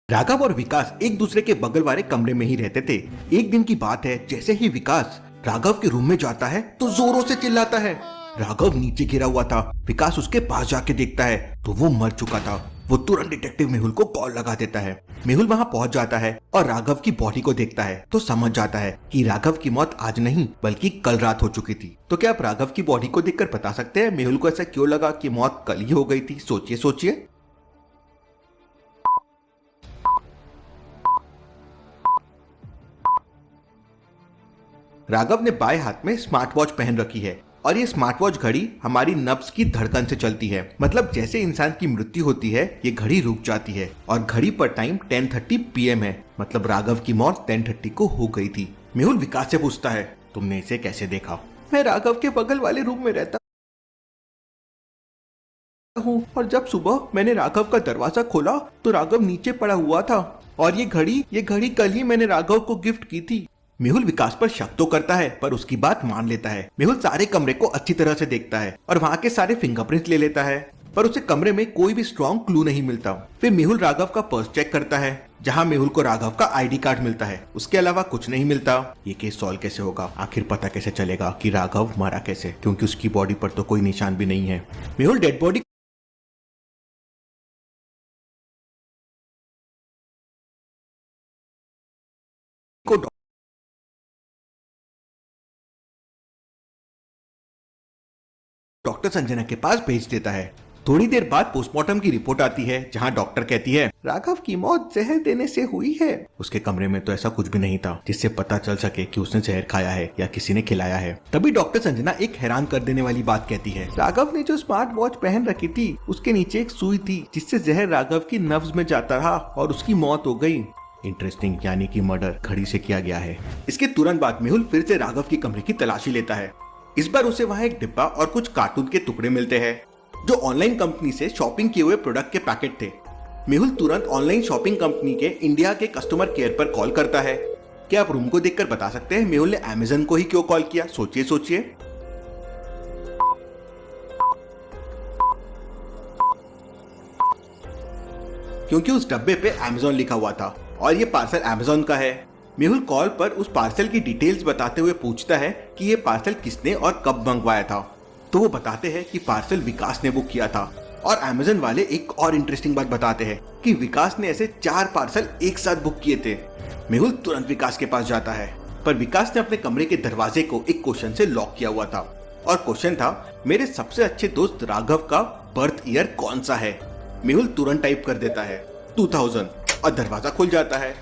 राघव और विकास एक दूसरे के बगल वाले कमरे में ही रहते थे। एक दिन की बात है, जैसे ही विकास राघव के रूम में जाता है तो जोरों से चिल्लाता है। राघव नीचे गिरा हुआ था। विकास उसके पास जाके देखता है तो वो मर चुका था। वो तुरंत डिटेक्टिव मेहुल को कॉल लगा देता है। मेहुल वहाँ पहुँच जाता है और राघव की बॉडी को देखता है तो समझ जाता है कि राघव की मौत आज नहीं बल्कि कल रात हो चुकी थी। तो क्या आप राघव की बॉडी को देखकर बता सकते हैं मेहुल को ऐसा क्यों लगा कि मौत कल ही हो गई थी? सोचिए सोचिए। राघव ने बाएं हाथ में स्मार्ट वॉच पहन रखी है और ये स्मार्ट वॉच घड़ी हमारी नब्ज की धड़कन से चलती है। मतलब जैसे इंसान की मृत्यु होती है ये घड़ी रुक जाती है और घड़ी पर टाइम 10:30 PM है। मतलब राघव की मौत 10:30 को हो गई थी। मेहुल विकास से पूछता है, तुमने इसे कैसे देखा? मैं राघव के बगल वाले रूम में रहता हूँ और जब सुबह मैंने राघव का दरवाजा खोला तो राघव नीचे पड़ा हुआ था और ये घड़ी कल ही मैंने राघव को गिफ्ट की थी। मेहुल विकास पर शक तो करता है पर उसकी बात मान लेता है। मेहुल सारे कमरे को अच्छी तरह से देखता है और वहाँ के सारे फिंगरप्रिंट्स ले लेता है पर उसे कमरे में कोई भी स्ट्रॉन्ग क्लू नहीं मिलता। फिर मेहुल राघव का पर्स चेक करता है जहाँ मेहुल को राघव का ID कार्ड मिलता है। उसके अलावा कुछ नहीं मिलता। ये केस सॉल्व कैसे होगा? आखिर पता कैसे चलेगा कि राघव मरा कैसे, क्योंकि उसकी बॉडी पर तो कोई निशान भी नहीं है। मेहुल डेड बॉडी को डॉक्टर संजना के पास भेज देता है। थोड़ी देर बाद पोस्टमार्टम की रिपोर्ट आती है जहां डॉक्टर कहती है राघव की मौत जहर देने से हुई है। उसके कमरे में तो ऐसा कुछ भी नहीं था जिससे पता चल सके कि उसने जहर खाया है या किसी ने खिलाया है। तभी डॉक्टर संजना एक हैरान कर देने वाली बात कहती है, राघव ने जो स्मार्ट वॉच पहन रखी थी उसके नीचे एक सुई थी जिससे जहर राघव की नब्ज में जाता रहा और उसकी मौत हो गई। इंटरेस्टिंग, यानी कि मर्डर घड़ी से किया गया है। इसके तुरंत बाद मेहुल फिर से राघव की कमरे की तलाशी लेता है। इस बार उसे वहाँ एक डिब्बा और कुछ कार्टून के टुकड़े मिलते हैं जो ऑनलाइन कंपनी से शॉपिंग किए हुए प्रोडक्ट के पैकेट थे। मेहुल तुरंत ऑनलाइन शॉपिंग कंपनी के इंडिया के कस्टमर केयर पर कॉल करता है। क्या आप रूम को देखकर बता सकते हैं मेहुल ने अमेज़न को ही क्यों कॉल किया? सोचिए सोचिए। क्योंकि उस डब्बे पे अमेज़न लिखा हुआ था और ये पार्सल अमेज़न का है। मेहुल कॉल पर उस पार्सल की डिटेल्स बताते हुए पूछता है कि ये पार्सल किसने और कब मंगवाया था। तो वो बताते हैं कि पार्सल विकास ने बुक किया था। और अमेज़न वाले एक और इंटरेस्टिंग बात बताते हैं कि विकास ने ऐसे 4 पार्सल एक साथ बुक किए थे। मेहुल तुरंत विकास के पास जाता है पर विकास ने अपने कमरे के दरवाजे को एक क्वेश्चन से लॉक किया हुआ था और क्वेश्चन था, मेरे सबसे अच्छे दोस्त राघव का बर्थ ईयर कौन सा है? मेहुल तुरंत टाइप कर देता है 2000 और दरवाजा खुल जाता है।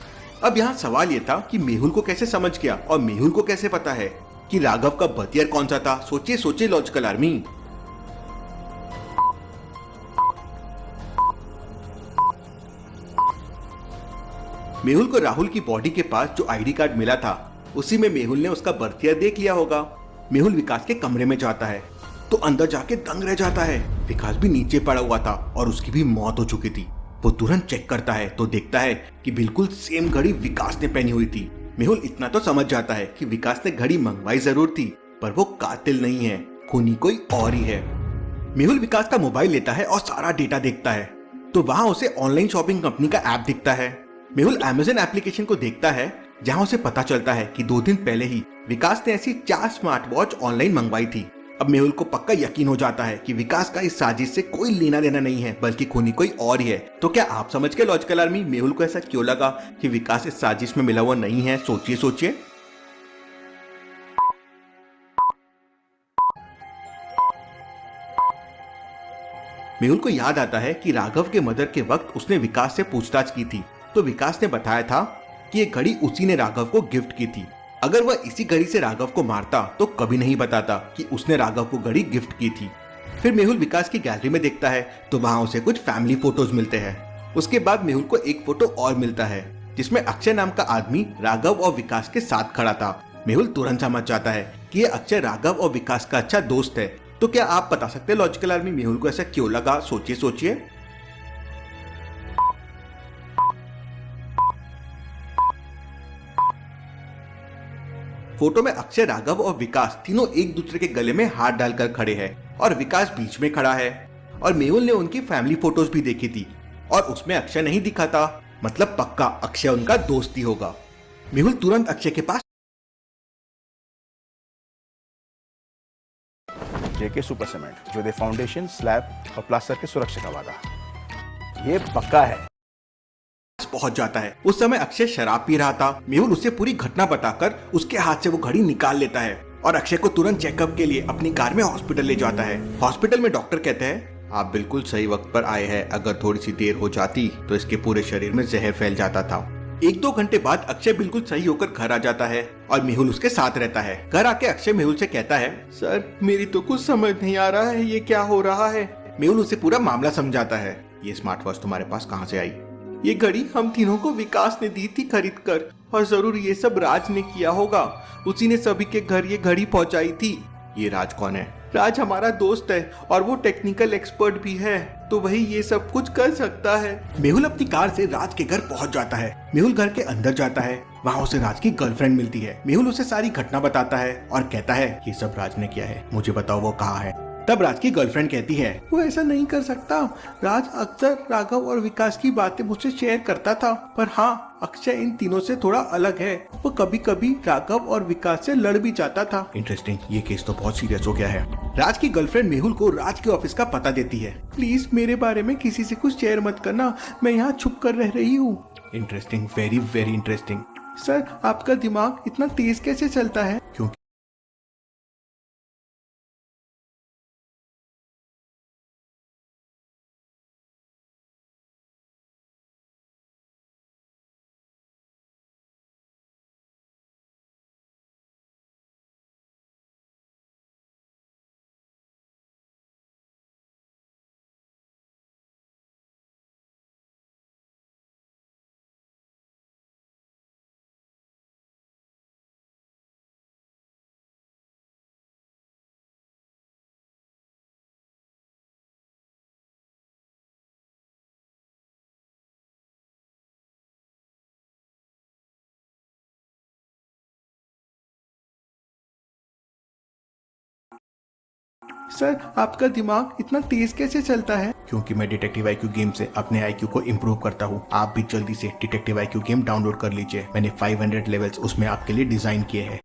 अब यहाँ सवाल ये था कि मेहुल को कैसे समझ गया और मेहुल को कैसे पता है कि राघव का बर्थ ईयर कौन सा था? सोचिए सोचिए लॉजिकल आर्मी। मेहुल को राहुल की बॉडी के पास जो ID कार्ड मिला था उसी में मेहुल ने उसका बर्थ ईयर देख लिया होगा। मेहुल विकास के कमरे में जाता है तो अंदर जाके दंग रह जाता है। विकास भी नीचे पड़ा हुआ था और उसकी भी मौत हो चुकी थी। वो तुरंत चेक करता है तो देखता है कि बिल्कुल सेम घड़ी विकास ने पहनी हुई थी। मेहुल इतना तो समझ जाता है कि विकास ने घड़ी मंगवाई जरूर थी पर वो कातिल नहीं है, खूनी कोई और ही है। मेहुल विकास का मोबाइल लेता है और सारा डेटा देखता है तो वहाँ उसे ऑनलाइन शॉपिंग कंपनी का ऐप दिखता है। मेहुल अमेज़न एप्लीकेशन को देखता है जहाँ उसे पता चलता है कि 2 दिन पहले ही विकास ने ऐसी 4 स्मार्ट वॉच ऑनलाइन मंगवाई थी। अब मेहुल को पक्का यकीन हो जाता है कि विकास का इस साजिश से कोई लेना देना नहीं है बल्कि खूनी कोई और ही है। तो क्या आप समझ गए लॉजिकल आर्मी मेहुल को ऐसा क्यों लगा कि विकास इस साजिश में मिला हुआ नहीं है? सोचिए सोचिए। मेहुल को याद आता है कि राघव के मर्डर के वक्त उसने विकास से पूछताछ की थी तो विकास ने बताया था कि ये घड़ी उसी ने राघव को गिफ्ट की थी। अगर वह इसी घड़ी से राघव को मारता तो कभी नहीं बताता कि उसने राघव को घड़ी गिफ्ट की थी। फिर मेहुल विकास की गैलरी में देखता है तो वहाँ उसे कुछ फैमिली फोटोज मिलते हैं। उसके बाद मेहुल को एक फोटो और मिलता है जिसमें अक्षय नाम का आदमी राघव और विकास के साथ खड़ा था। मेहुल तुरंत समझ जाता है कि ये अक्षय राघव और विकास का अच्छा दोस्त है। तो क्या आप बता सकते हैं लॉजिकल आर्मी मेहुल को ऐसा क्यों लगा? सोचिए सोचिए। फोटो में अक्षय, राघव और विकास तीनों एक दूसरे के गले में हाथ डालकर खड़े हैं और विकास बीच में खड़ा है। और मेहुल ने उनकी फैमिली फोटोज भी देखी थी और उसमें अक्षय नहीं दिखा था। मतलब पक्का अक्षय उनका दोस्त ही होगा। मेहुल तुरंत अक्षय के पास जेके सुपर सीमेंट, जो दे फाउंडेशन, स्लैब और प्लास्टर के सुरक्षा का वादा। ये पक्का है। पहुंच जाता है। उस समय अक्षय शराब पी रहा था। मेहुल उसे पूरी घटना बताकर उसके हाथ से वो घड़ी निकाल लेता है और अक्षय को तुरंत चेकअप के लिए अपनी कार में हॉस्पिटल ले जाता है। हॉस्पिटल में डॉक्टर कहते हैं, आप बिल्कुल सही वक्त पर आए हैं। अगर थोड़ी सी देर हो जाती तो इसके पूरे शरीर में जहर फैल जाता था। 1-2 घंटे बाद अक्षय बिल्कुल सही होकर घर आ जाता है और मेहुल उसके साथ रहता है। घर आके अक्षय मेहुल से कहता है, सर मेरी तो कुछ समझ नहीं आ रहा है, ये क्या हो रहा है। मेहुल उसे पूरा मामला समझाता है। ये स्मार्ट वॉच तुम्हारे पास कहाँ से आई? ये घड़ी हम तीनों को विकास ने दी थी खरीद कर, और जरूर ये सब राज ने किया होगा। उसी ने सभी के घर ये घड़ी पहुंचाई थी। ये राज कौन है? राज हमारा दोस्त है और वो टेक्निकल एक्सपर्ट भी है, तो वही ये सब कुछ कर सकता है। मेहुल अपनी कार से राज के घर पहुंच जाता है। मेहुल घर के अंदर जाता है। वहाँ उसे राज की गर्लफ्रेंड मिलती है। मेहुल उसे सारी घटना बताता है और कहता है, ये सब राज ने किया है, मुझे बताओ वो कहाँ है। तब राज की गर्लफ्रेंड कहती है, वो ऐसा नहीं कर सकता। राज अक्सर राघव और विकास की बातें मुझसे शेयर करता था, पर हाँ, अक्षय इन तीनों से थोड़ा अलग है। वो कभी कभी राघव और विकास से लड़ भी जाता था। इंटरेस्टिंग, ये केस तो बहुत सीरियस हो गया है। राज की गर्लफ्रेंड मेहुल को राज के ऑफिस का पता देती है। प्लीज मेरे बारे में किसी से कुछ शेयर मत करना, मैं यहाँ छुप कर रह रही हूँ। Interesting, very very interesting. Sir आपका दिमाग इतना तेज कैसे चलता है? क्योंकि सर आपका दिमाग इतना तेज कैसे चलता है? क्योंकि मैं डिटेक्टिव आईक्यू गेम से अपने आईक्यू को इम्प्रूव करता हूँ। आप भी जल्दी से डिटेक्टिव आईक्यू गेम डाउनलोड कर लीजिए। मैंने 500 लेवल्स उसमें आपके लिए डिजाइन किए हैं।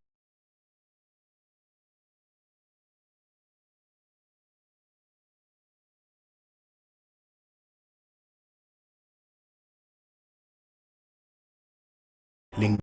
लिंक